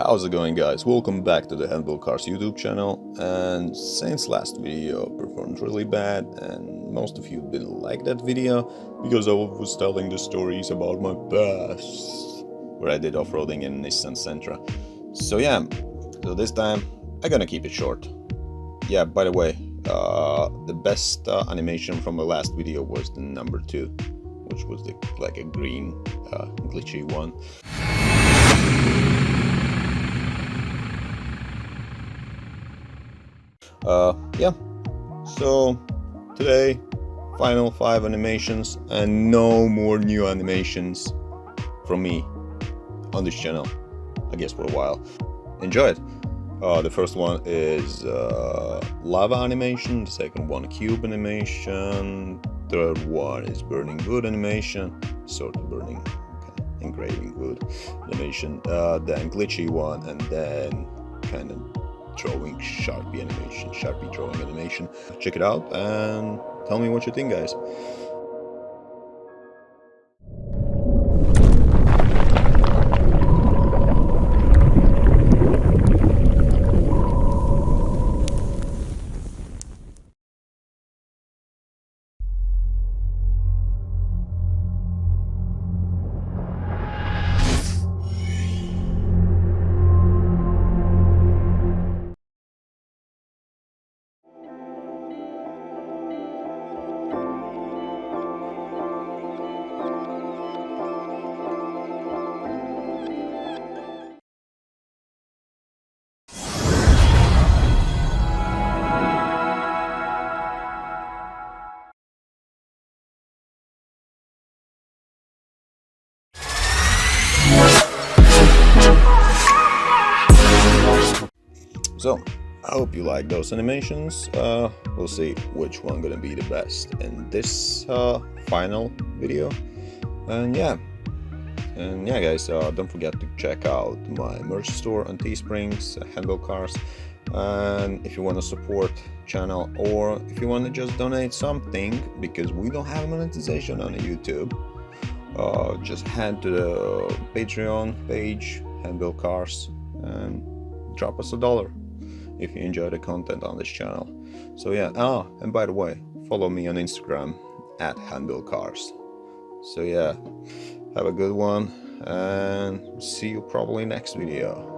How's it going, guys? Welcome back to the Handball Cars YouTube channel. And since last video performed really bad, and most of you didn't like that video because I was telling the stories about my past, where I did off-roading in Nissan Sentra. So yeah, so this time I'm gonna keep it short. Yeah, by the way, the best animation from the last video was the number 2, which was like a green glitchy one. Yeah, so today, final 5 animations and no more new animations from me on this channel, I guess for a while. Enjoy it! The first one is lava animation, the second one cube animation, third one is burning wood animation, sort of burning, okay, engraving wood animation, then glitchy one, and then kind of drawing Sharpie drawing animation. Check it out and tell me what you think, guys. So, I hope you like those animations. We'll see which one gonna be the best in this final video. And yeah, guys, don't forget to check out my merch store on Teesprings, Handball Cars. And if you want to support channel, or if you want to just donate something, because we don't have monetization on YouTube, just head to the Patreon page, Handball Cars, and drop us $1 if you enjoy the content on this channel. So yeah, and by the way, follow me on Instagram at HandballCars. So yeah, have a good one and see you probably next video.